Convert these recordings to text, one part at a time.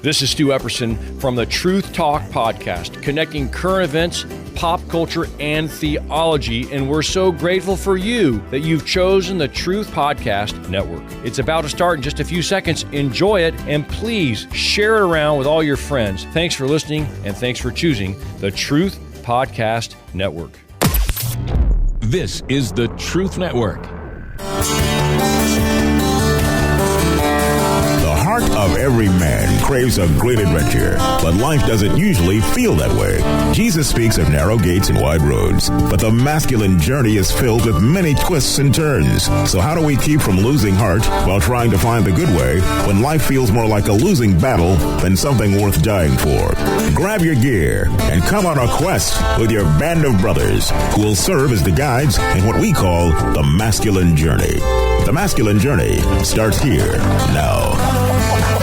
This is Stu Epperson from the Truth Talk podcast, connecting current events, pop culture, and theology, and we're so grateful for you that you've chosen the Truth Podcast Network. It's about to start in just a few seconds. Enjoy it, and please share it around with all your friends. Thanks for listening, and thanks for choosing the Truth Podcast Network. This is the Truth Network. The heart of every man craves a great adventure, but life doesn't usually feel that way. Jesus speaks of narrow gates and wide roads, but the masculine journey is filled with many twists and turns. So how do we keep from losing heart while trying to find the good way when life feels more like a losing battle than something worth dying for? Grab your gear and come on a quest with your band of brothers who will serve as the guides in what we call the masculine journey. The masculine journey starts here now.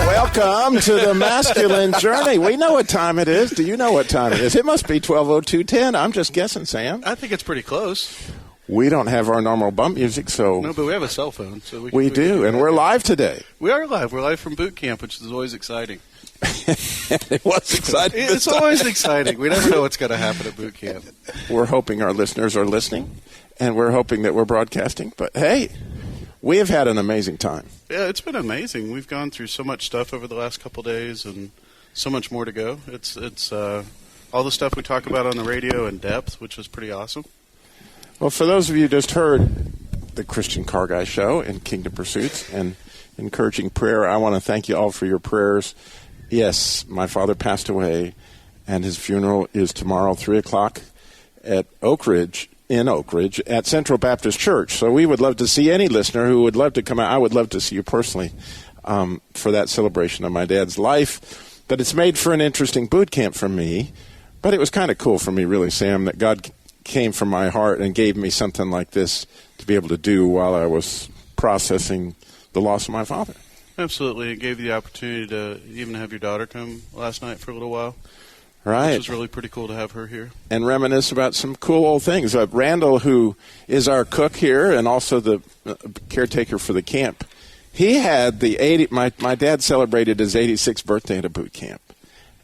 Welcome to the masculine journey. We know what time it is. Do you know what time it is? It must be 12:02:10. I'm just guessing, Sam. I think it's pretty close. We don't have our normal bump music, so... No, but we have a cell phone. So we do, and we're live today. We are live. We're live from Bootcamp, which is always exciting. It was exciting. It's always exciting. We never know what's going to happen at Bootcamp. We're hoping our listeners are listening, and we're hoping that we're broadcasting. But, hey, we have had an amazing time. Yeah, it's been amazing. We've gone through so much stuff over the last couple of days and so much more to go. It's all the stuff we talk about on the radio in depth, which was pretty awesome. Well, for those of you who just heard the Christian Car Guy Show and Kingdom Pursuits and encouraging prayer, I want to thank you all for your prayers. Yes, my father passed away, and his funeral is tomorrow, 3 o'clock at Oak Ridge at Central Baptist Church. So we would love to see any listener who would love to come out. I would love to see you personally for that celebration of my dad's life. But it's made for an interesting boot camp for me. But it was kind of cool for me, really, Sam, that God came from my heart and gave me something like this to be able to do while I was processing the loss of my father. Absolutely. It gave you the opportunity to even have your daughter come last night for a little while. Right. Which was really pretty cool to have her here. And reminisce about some cool old things. Randall, who is our cook here and also the caretaker for the camp, he had my dad celebrated his 86th birthday at a boot camp.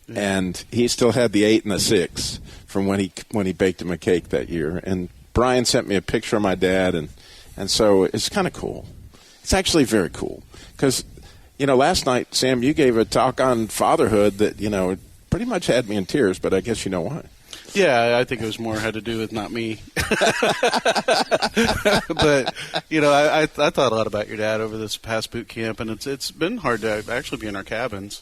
Yeah. And he still had the 8 and the 6 from when he baked him a cake that year. And Brian sent me a picture of my dad, and so it's kind of cool. It's actually very cool. Because, last night, Sam, you gave a talk on fatherhood that, pretty much had me in tears, but I guess you know why. Yeah, I think it was more had to do with not me. But, I thought a lot about your dad over this past boot camp, and it's been hard to actually be in our cabins,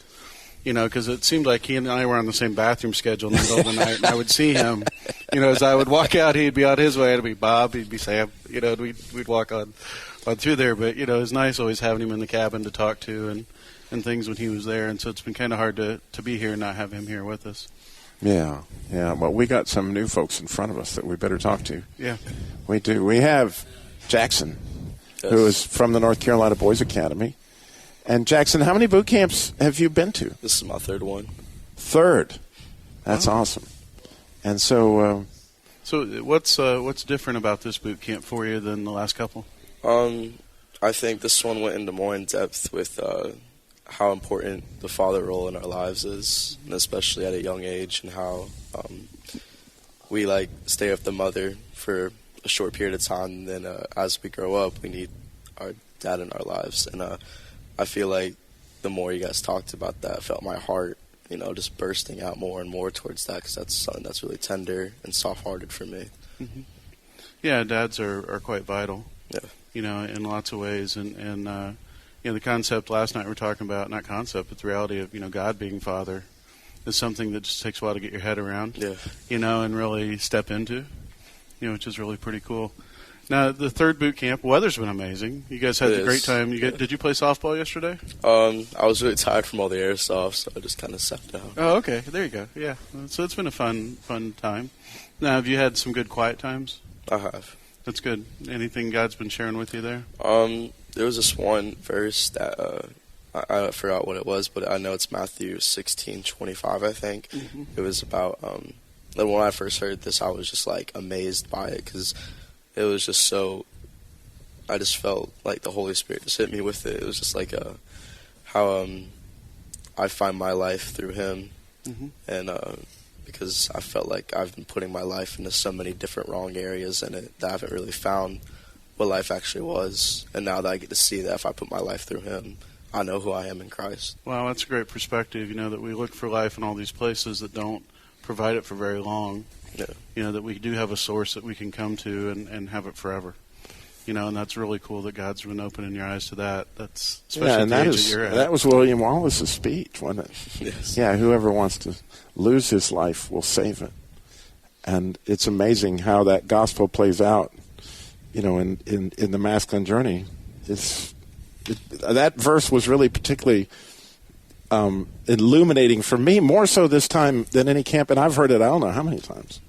because it seemed like he and I were on the same bathroom schedule in the middle of the night, and I would see him, as I would walk out, he'd be on his way, it'd be Bob, he'd be Sam, and we'd walk on through there, but, it was nice always having him in the cabin to talk to and things when he was there, and so it's been kind of hard to be here and not have him here with us. Yeah. Well, we got some new folks in front of us that we better talk to. Yeah. We do. We have Jackson, who is from the North Carolina Boys Academy. And Jackson, how many boot camps have you been to? This is my third one. Third. That's awesome. And so... So what's different about this boot camp for you than the last couple? I think this one went into more in depth with how important the father role in our lives is, and especially at a young age, and how we stay with the mother for a short period of time, and then as we grow up, we need our dad in our lives. And I feel like the more you guys talked about that, I felt my heart, just bursting out more and more towards that, because that's something that's really tender and soft-hearted for me. Mm-hmm. Yeah, dads are quite vital. Yeah. In lots of ways, and the concept last night we were talking about, not concept, but the reality of, God being father is something that just takes a while to get your head around, and really step into, which is really pretty cool. Now, the third boot camp, weather's been amazing. You guys had a great time. Did you play softball yesterday? I was really tired from all the airsoft, so I just kind of sat down. Oh, okay. There you go. Yeah. So it's been a fun time. Now, have you had some good quiet times? I have. That's good. Anything God's been sharing with you there? There was this one verse that I forgot what it was, but I know it's Matthew 16:25, I think. Mm-hmm. It was about when I first heard this, I was just amazed by it, because it was just so. I just felt like the Holy Spirit just hit me with it. It was just how I find my life through him. And because I felt like I've been putting my life into so many different wrong areas in it that I haven't really found what life actually was. And now that I get to see that if I put my life through him, I know who I am in Christ. Wow, that's a great perspective, that we look for life in all these places that don't provide it for very long. Yeah. That we do have a source that we can come to and have it forever. And that's really cool that God's been opening your eyes to that. That's especially and at the age that you're at. that was William Wallace's speech, wasn't it? Yes. Yeah, whoever wants to lose his life will save it. And it's amazing how that gospel plays out, in the masculine journey. That verse was really particularly illuminating for me, more so this time than any camp, and I've heard it I don't know how many times.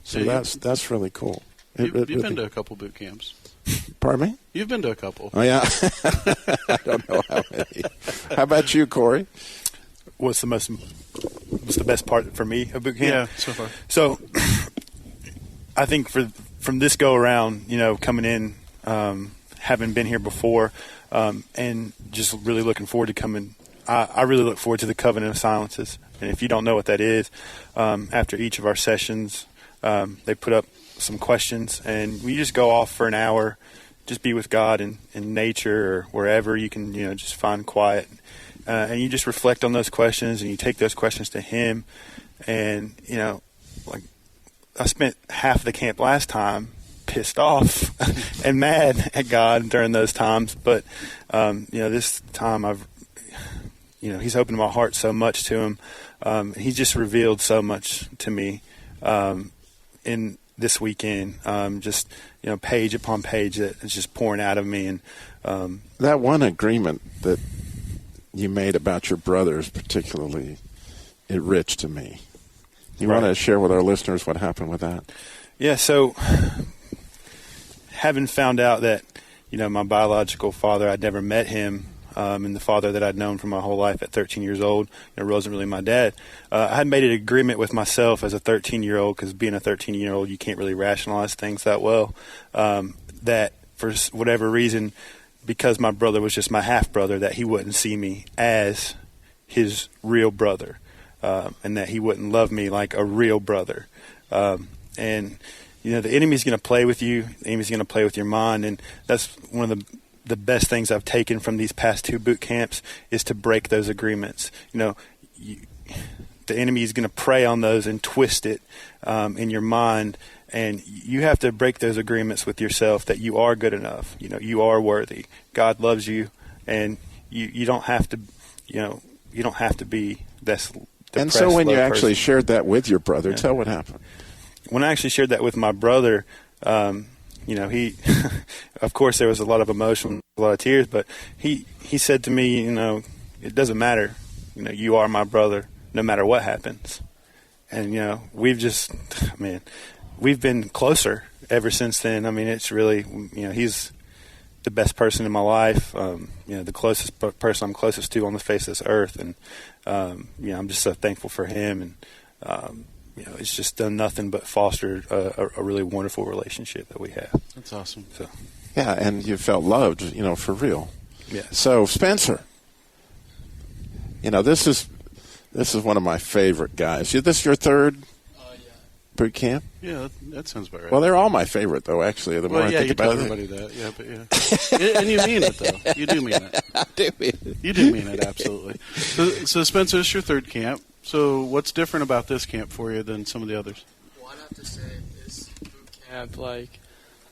So that's really cool. You've been to a couple boot camps. Pardon me? You've been to a couple. Oh, yeah. I don't know how many. How about you, Corey? What's the best part for me of boot camp? Yeah, so far. So I think from this go around, coming in, having been here before, and just really looking forward to coming. I really look forward to the Covenant of Silences. And if you don't know what that is, after each of our sessions, they put up some questions, and we just go off for an hour, just be with God in nature or wherever you can, just find quiet. And you just reflect on those questions, and you take those questions to Him. And, like I spent half the camp last time pissed off and mad at God during those times. But, this time He's opened my heart so much to Him. He's just revealed so much to me in this weekend, just page upon page that is just pouring out of me. And that one agreement that you made about your brothers particularly enriched to me. You want to share with our listeners what happened with that? Yeah, so having found out that my biological father, I'd never met him, and the father that I'd known for my whole life at 13 years old, wasn't really my dad. I had made an agreement with myself as a 13-year-old, because being a 13-year-old, you can't really rationalize things that well, that for whatever reason, because my brother was just my half-brother, that he wouldn't see me as his real brother, and that he wouldn't love me like a real brother. And, the enemy's going to play with you. The enemy's going to play with your mind, and that's one of the best things I've taken from these past 2 boot camps is to break those agreements. The enemy is going to prey on those and twist it in your mind, and you have to break those agreements with yourself that you are good enough. You are worthy. God loves you, and you don't have to. You don't have to be this depressed. And so, when you actually person. shared that with your brother, tell what happened. When I actually shared that with my brother. He, of course, there was a lot of emotion, a lot of tears, but he said to me, it doesn't matter. You are my brother no matter what happens. And, we've been closer ever since then. It's really, he's the best person in my life, the closest person I'm closest to on the face of this earth. And, I'm just so thankful for him. And, it's just done nothing but foster a really wonderful relationship that we have. That's awesome. So, yeah, and you felt loved, for real. Yeah. So, Spencer, this is one of my favorite guys. Is this your third boot camp? Yeah, that sounds about right. Well, they're all my favorite, though. Actually, the more I think about it. Yeah, you tell everybody that. Yeah, but yeah, and you mean it though. You do mean it. I do mean it. You do mean it, absolutely. So Spencer, this is your third camp. So what's different about this camp for you than some of the others? Well, I'd have to say this boot camp,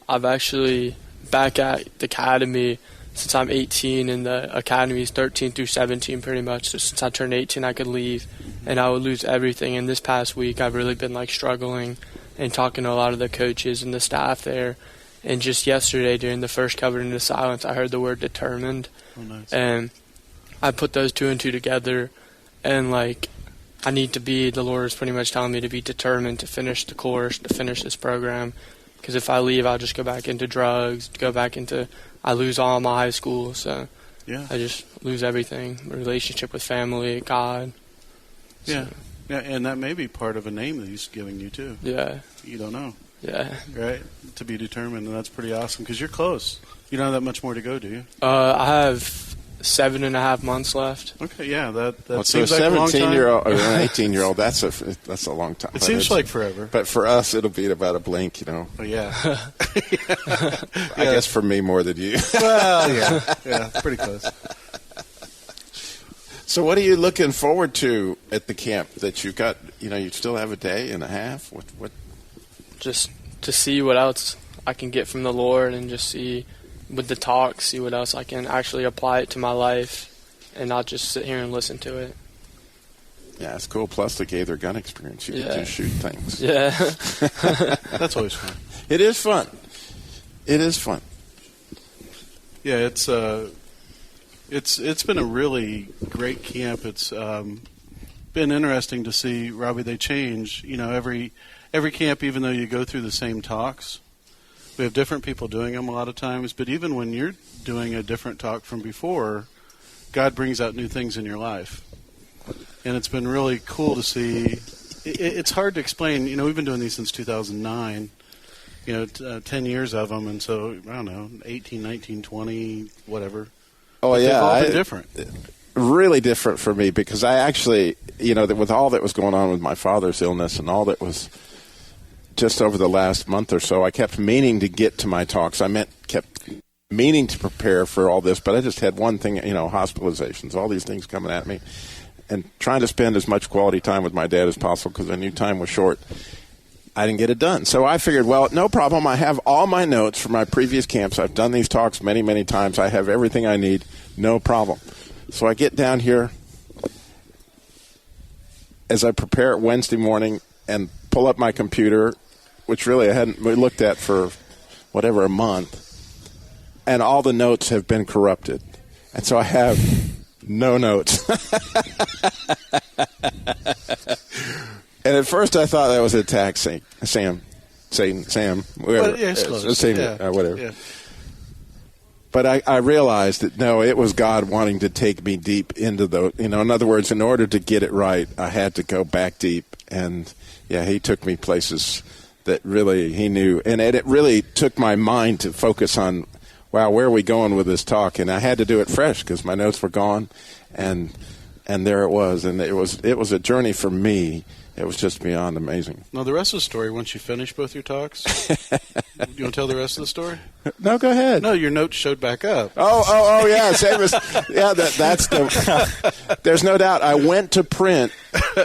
I've actually back at the academy since I'm 18, and the academy is 13 through 17 pretty much. So since I turned 18, I could leave, and I would lose everything. And this past week, I've really been struggling and talking to a lot of the coaches and the staff there. And just yesterday, during the first Covenant of Silence, I heard the word determined. Oh, nice. And I put those 2 and 2 together, and I need to be, the Lord is pretty much telling me to be determined to finish the course, to finish this program. Because if I leave, I'll just go back into drugs, I lose all my high school. So yeah. I just lose everything, relationship with family, God. Yeah. So. Yeah, and that may be part of a name that He's giving you too. Yeah. You don't know. Yeah. Right? To be determined, and that's pretty awesome because you're close. You don't have that much more to go, do you? I have 7.5 months left. Okay, yeah, that so seems like a long time. 17-year-old or an 18-year-old, that's a long time. It seems like forever. But for us, it'll be about a blink, Oh, yeah. I guess for me more than you. Well, yeah, it's pretty close. So what are you looking forward to at the camp that you've got? You still have a day and a half? What? Just to see what else I can get from the Lord, and just see with the talk, see what else I can actually apply it to my life and not just sit here and listen to it. Yeah, it's cool. Plus the Gaither gun experience. You get to shoot things. Yeah. That's always fun. It is fun. It is fun. Yeah, it's been a really great camp. It's been interesting to see, Robbie, they change. Every camp, even though you go through the same talks, we have different people doing them a lot of times. But even when you're doing a different talk from before, God brings out new things in your life. And it's been really cool to see. It's hard to explain. We've been doing these since 2009, 10 years of them. And so, I don't know, 18, 19, 20, whatever. Oh, but yeah. They've all been different. Really different for me because I actually, with all that was going on with my father's illness and all that was just over the last month or so, I kept meaning to get to my talks. Kept meaning to prepare for all this, but I just had one thing, hospitalizations, all these things coming at me, and trying to spend as much quality time with my dad as possible because I knew time was short. I didn't get it done. So I figured, well, no problem. I have all my notes from my previous camps. I've done these talks many, many times. I have everything I need. No problem. So I get down here as I prepare it Wednesday morning and pull up my computer, which really I hadn't looked at for a month, and all the notes have been corrupted. And so I have no notes. And at first I thought that was an attack, Sam, whatever. Well, yeah, it's close. Whatever. Yeah. But I realized that, no, it was God wanting to take me deep into in other words, in order to get it right, I had to go back deep. And, yeah, he took me places that really he knew. And it really took my mind to focus on, wow, where are we going with this talk? And I had to do it fresh because my notes were gone. And there it was. And it was a journey for me. It was just beyond amazing. Now, the rest of the story, once you finish both your talks, you want to tell the rest of the story? No, go ahead. No, your notes showed back up. Oh, yeah. That's there's no doubt. I went to print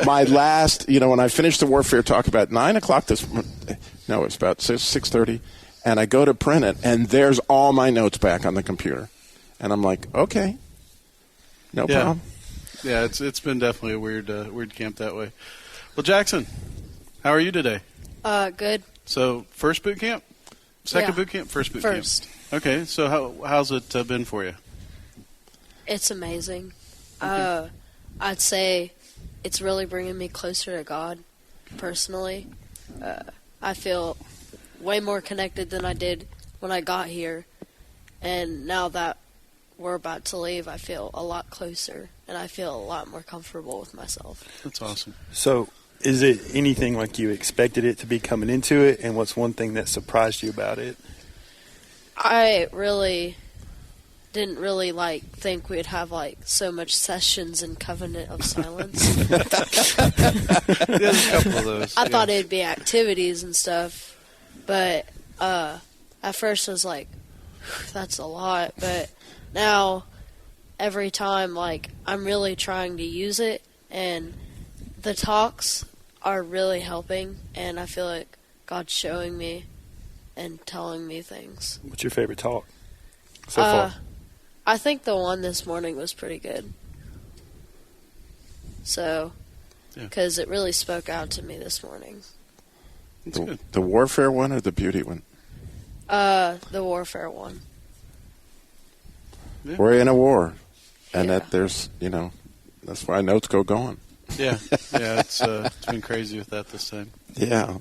my last, when I finished the warfare talk about 9 o'clock it's about 6:30, and I go to print it, and there's all my notes back on the computer. And I'm like, okay, no problem. Yeah, it's been definitely a weird camp that way. Well, Jackson, how are you today? Good. So, first boot camp? Second Yeah. boot camp? First boot camp? First. Okay, so how's it been for you? It's amazing. I'd say it's really bringing me closer to God, personally. I feel way more connected than I did when I got here. And now that we're about to leave, I feel a lot closer, and I feel a lot more comfortable with myself. That's awesome. So is it anything like you expected it to be coming into it, and what's one thing that surprised you about it? I didn't really think we'd have so much sessions in Covenant of Silence. There's a couple of those. I thought it'd be activities and stuff, but at first I was like, that's a lot. But now every time I'm really trying to use it, and the talks are really helping, and I feel like God's showing me and telling me things. What's your favorite talk so far? I think the one this morning was pretty good. So, because it really spoke out to me this morning. That's good. The warfare one or the beauty one? The warfare one. Yeah. We're in a war, and Yeah. that there's that's why notes go going. Yeah, it's been crazy with that this time. Yeah,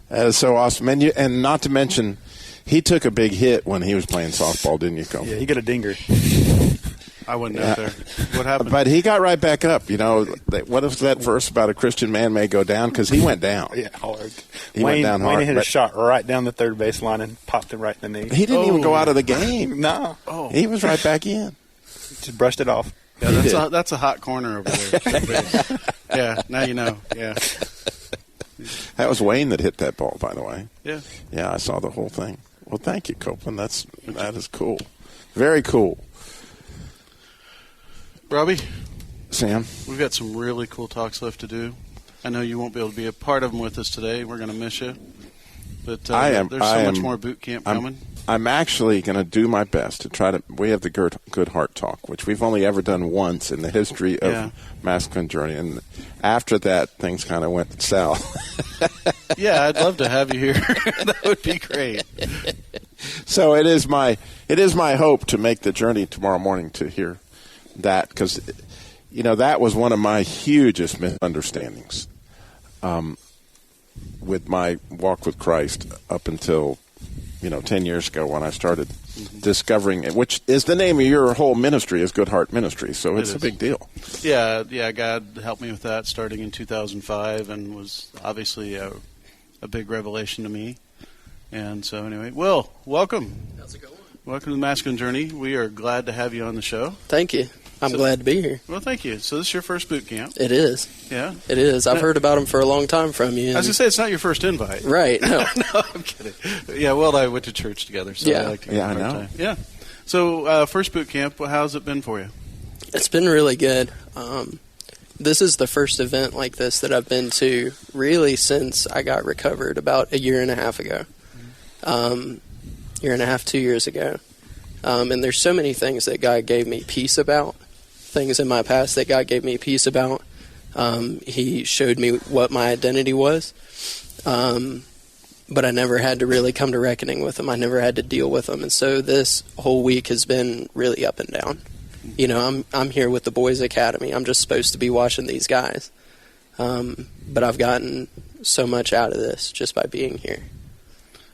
that is so awesome. And not to mention, he took a big hit when he was playing softball, didn't you, Cole? Yeah, he got a dinger. I wasn't out there. What happened? But he got right back up. What is that verse about a Christian man may go down? Because he went down. Yeah, hard. He went down hard. Wayne hit a but shot right down the third base line and popped him right in the knee. he didn't even go out of the game. No. Oh. He was right back in. Just brushed it off. Yeah, that's a hot corner over there. Yeah, now you know. Yeah. That was Wayne that hit that ball, by the way. Yeah. Yeah, I saw the whole thing. Well, thank you, Copeland. That is cool. Very cool. Robbie? Sam? We've got some really cool talks left to do. I know you won't be able to be a part of them with us today. We're going to miss you. But there's so much more boot camp coming. I'm actually going to do my best to try to. We have the Good Heart Talk, which we've only ever done once in the history of Masculine Journey, and after that, things kind of went south. Yeah, I'd love to have you here. That would be great. So it is my hope to make the journey tomorrow morning to hear that, because that was one of my hugest misunderstandings with my walk with Christ up until 10 years ago when I started discovering it, which is the name of your whole ministry, is Good Heart Ministry. So it's a big deal. Yeah, God helped me with that starting in 2005, and was obviously a big revelation to me. And so anyway, Will, welcome. How's it going? Welcome to the Masculine Journey. We are glad to have you on the show. Thank you. I'm glad to be here. Well, thank you. So this is your first boot camp. It is. Yeah? It is. I've heard about them for a long time from you. I was going to say, it's not your first invite. Right. No. No, I'm kidding. Yeah, Will and I went to church together, so I like to give I him a hard know. time. Yeah. So first boot camp, well, how's it been for you? It's been really good. This is the first event like this that I've been to really since I got recovered about a year and a half ago. Year and a half, 2 years ago. And there's so many things that God gave me peace about. Things in my past that God gave me peace about. He showed me what my identity was. But I never had to really come to reckoning with them. I never had to deal with them. And so this whole week has been really up and down. I'm here with the Boys Academy. I'm just supposed to be watching these guys. But I've gotten so much out of this just by being here.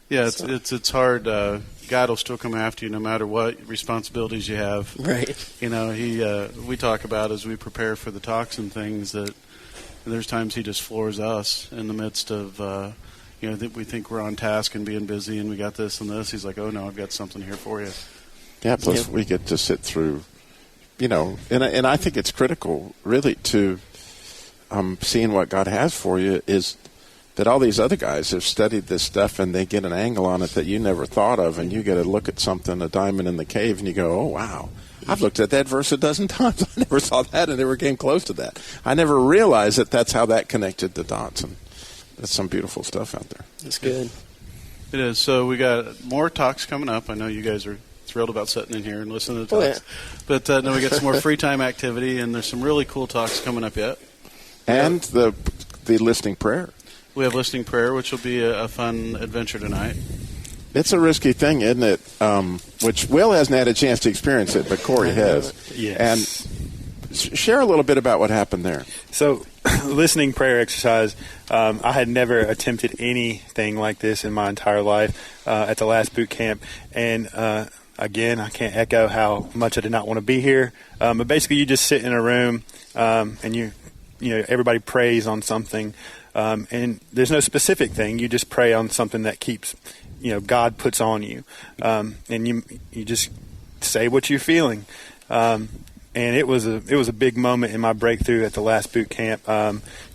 Yeah, it's hard. God will still come after you no matter what responsibilities you have. Right. We talk about as we prepare for the talks and things that there's times he just floors us in the midst of, that we think we're on task and being busy and we got this and this. He's like, oh, no, I've got something here for you. Yeah, plus we get to sit through, and I think it's critical, really, to seeing what God has for you is that all these other guys have studied this stuff and they get an angle on it that you never thought of, and you get to look at something, a diamond in the cave, and you go, oh, wow, I've looked at that verse a dozen times. I never saw that and never came close to that. I never realized that that's how that connected the dots, and that's some beautiful stuff out there. It's good. It is. So we got more talks coming up. I know you guys are thrilled about sitting in here and listening to the talks. But then we got some more free time activity, and there's some really cool talks coming up yet. And the listening prayer. We have listening prayer, which will be a fun adventure tonight. It's a risky thing, isn't it? Which Will hasn't had a chance to experience it, but Corey has. Yes. And share a little bit about what happened there. So, listening prayer exercise, I had never attempted anything like this in my entire life at the last boot camp. And again, I can't echo how much I did not want to be here. But basically, you just sit in a room and everybody prays on something. And there's no specific thing. You just pray on something that keeps, God puts on you. And you just say what you're feeling. And it was a big moment in my breakthrough at the last boot camp,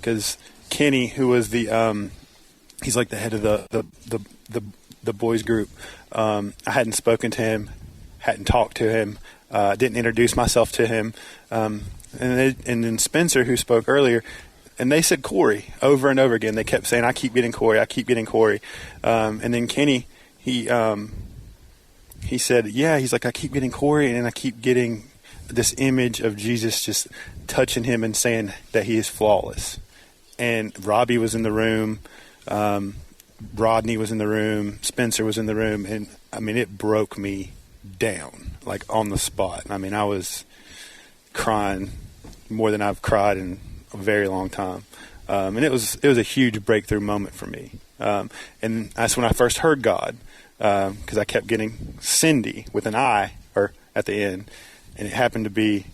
because Kenny, who was he's like the head of the boys group. I hadn't spoken to him, hadn't talked to him, didn't introduce myself to him. And then Spencer, who spoke earlier, and they said Corey over and over again. They kept saying, I keep getting Corey, I keep getting Corey. And then Kenny, he said, he's like, I keep getting Corey, and I keep getting this image of Jesus just touching him and saying that he is flawless. And Robbie was in the room, Rodney was in the room, Spencer was in the room, and it broke me down, like on the spot. I was crying more than I've cried in a very long time. And it was a huge breakthrough moment for me. And that's when I first heard God, because I kept getting Cindy with an I or at the end, and it happened to be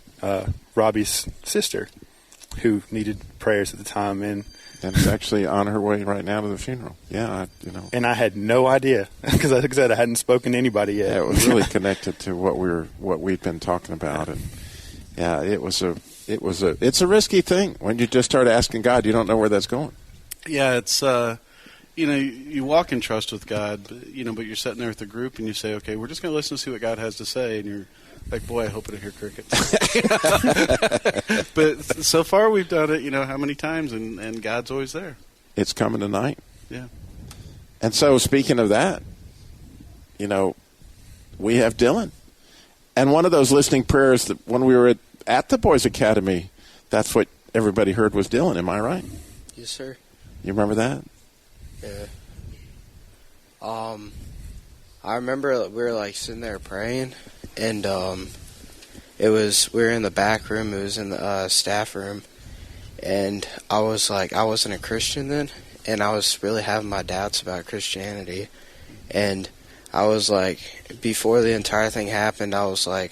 Robbie's sister. who needed prayers at the time, and is actually on her way right now to the funeral. Yeah, And I had no idea because, like I said, I hadn't spoken to anybody yet. Yeah, it was really connected to what we've been talking about, and yeah, it's a risky thing when you just start asking God. You don't know where that's going. Yeah, it's you walk in trust with God, but you're sitting there with the group and you say, okay, we're just going to listen to see what God has to say, and you're like, boy, I hope I don't hear crickets. But so far we've done it, how many times, and God's always there. It's coming tonight. Yeah. And so speaking of that, we have Dylan. And one of those listening prayers that when we were at the Boys Academy, that's what everybody heard was Dylan. Am I right? Yes, sir. You remember that? Yeah. I remember we were sitting there praying, and we were in the back room. It was in the staff room, and I wasn't a Christian then, and I was really having my doubts about Christianity, and I was before the entire thing happened, I was I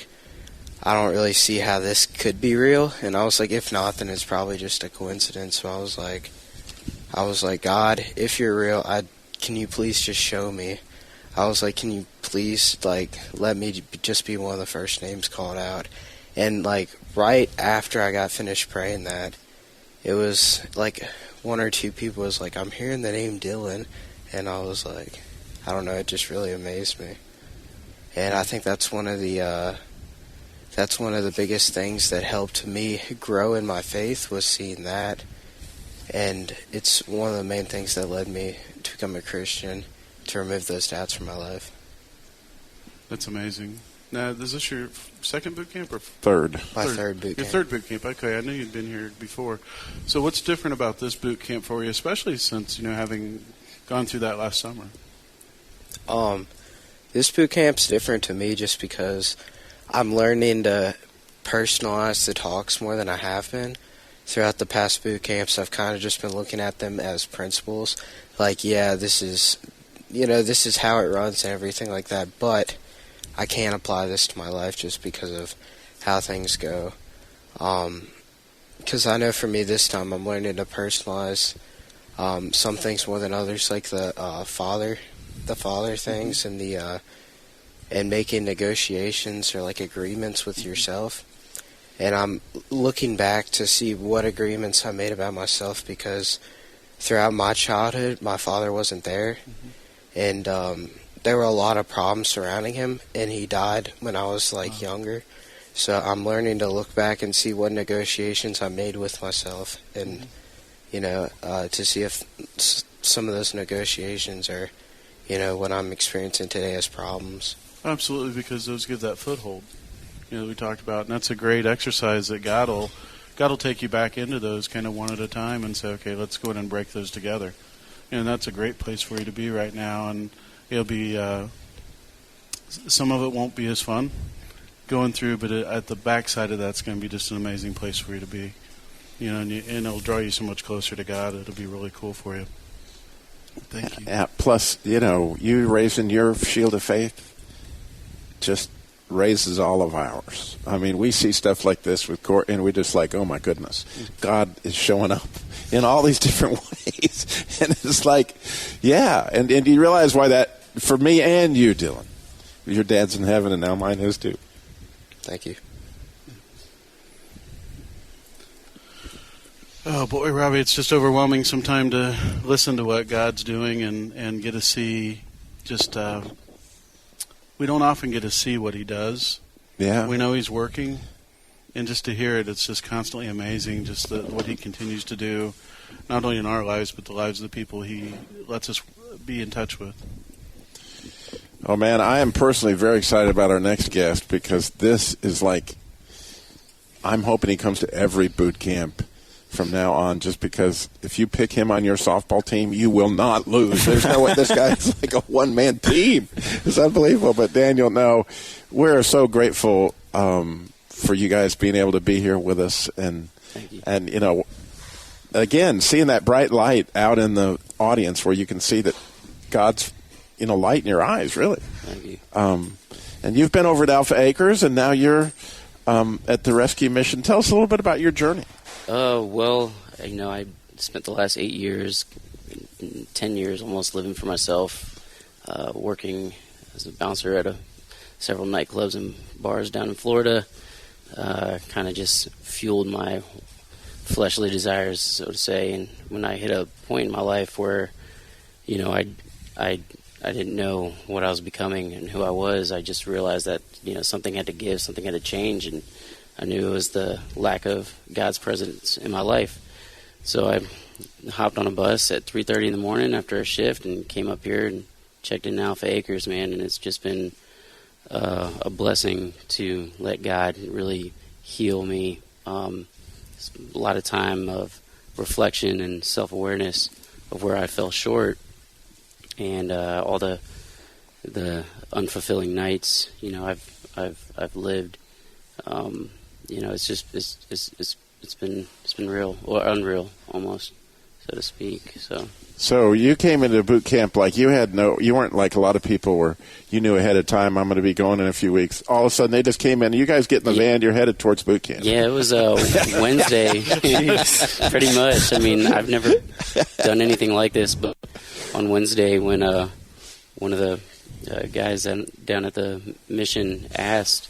don't really see how this could be real, and I was if not, then it's probably just a coincidence. So I was like, God, if you're real, can you please just show me? I was like, can you please, let me just be one of the first names called out? And, right after I got finished praying that, it was, one or two people was I'm hearing the name Dylan. And I was like, I don't know, it just really amazed me. And I think that's one of the biggest things that helped me grow in my faith was seeing that. And it's one of the main things that led me to become a Christian, to remove those doubts from my life. That's amazing. Now, is this your second boot camp or third? My third boot camp. Your third boot camp. Okay, I knew you'd been here before. So what's different about this boot camp for you, especially since, having gone through that last summer? This boot camp's different to me just because I'm learning to personalize the talks more than I have been. Throughout the past boot camps, I've kind of just been looking at them as principles. This is how it runs and everything like that, but I can't apply this to my life just because of how things go. Because I know for me this time I'm learning to personalize some things more than others, like the father things and making negotiations or agreements with yourself. And I'm looking back to see what agreements I made about myself, because throughout my childhood, my father wasn't there. And there were a lot of problems surrounding him, and he died when I was younger. So I'm learning to look back and see what negotiations I made with myself, and to see if some of those negotiations are, what I'm experiencing today as problems. Absolutely, because those give that foothold. We talked about, and that's a great exercise that God will take you back into those kind of one at a time and say, okay, let's go in and break those together. And that's a great place for you to be right now. And it'll be some of it won't be as fun going through, but at the backside of that's going to be just an amazing place for you to be. And it'll draw you so much closer to God. It'll be really cool for you. Thank you. Yeah, plus, you raising your shield of faith just raises all of ours. I mean, we see stuff like this with Court, and we're just like, oh my goodness, God is showing up in all these different ways. And it's and you realize why that, for me and you, Dylan, your dad's in heaven, and now mine is too. Thank you. Oh boy, Robbie, it's just overwhelming sometimes to listen to what God's doing and get to see just we don't often get to see what he does. Yeah. We know he's working, and just to hear it, it's just constantly amazing, just what he continues to do, not only in our lives, but the lives of the people he lets us be in touch with. Oh, man, I am personally very excited about our next guest, because this is I'm hoping he comes to every boot camp from now on, just because if you pick him on your softball team, you will not lose. There's no way. This guy's like a one-man team. It's unbelievable. But Daniel, no, we're so grateful for you guys being able to be here with us, and again, seeing that bright light out in the audience where you can see that God's light in your eyes, really. Thank you. And you've been over at Alpha Acres, and now you're at the rescue mission. Tell us a little bit about your journey. Well, I spent the last 8 years, 10 years almost living for myself, working as a bouncer at several nightclubs and bars down in Florida. Kind of just fueled my fleshly desires, so to say. And when I hit a point in my life where, I didn't know what I was becoming and who I was, I just realized that, something had to give, something had to change, and I knew it was the lack of God's presence in my life. So I hopped on a bus at 3:30 in the morning after a shift and came up here and checked in Alpha Acres, man, and it's just been a blessing to let God really heal me. It's a lot of time of reflection and self-awareness of where I fell short, and all the unfulfilling nights, I've lived. It's been real, or unreal almost, so to speak. So you came into boot camp like you weren't like a lot of people where you knew ahead of time, I'm going to be going in a few weeks. All of a sudden they just came in. You guys get in the van, you're headed towards boot camp. Yeah, it was Wednesday, pretty much. I mean, I've never done anything like this, but on Wednesday when one of the guys down at the mission asked,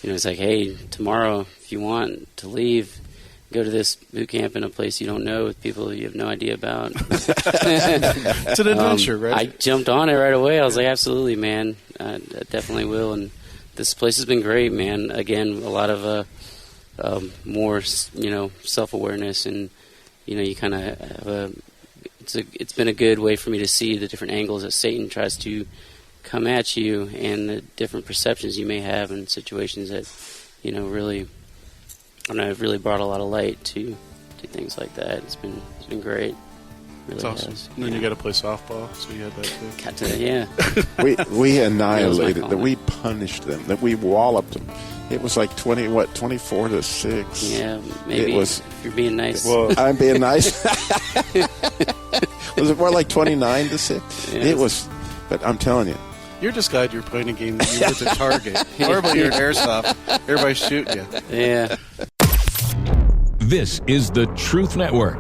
he's like, hey, tomorrow if you want to leave, go to this boot camp in a place you don't know with people you have no idea about. It's an adventure, right? I jumped on it right away. I was like, absolutely, man. I definitely will. And this place has been great, man. Again, a lot of more, self-awareness, and, you kind of have it's been a good way for me to see the different angles that Satan tries to come at you and the different perceptions you may have in situations that, really... And I've really brought a lot of light to things like that. It's been great. Really It's awesome. has. And then you got to play softball, so you had that too. Got to, yeah. We annihilated Yeah, them. We punished them. That we walloped them. It was like 24 to 6. Yeah, maybe. It was. If you're being nice. Well, I'm being nice. Was it more like 29 to 6? Yeah, it was. But I'm telling you. You're just glad you're playing a game that you were the target. Normally you're at airsoft. Everybody's shooting you. Yeah. This is the Truth Network.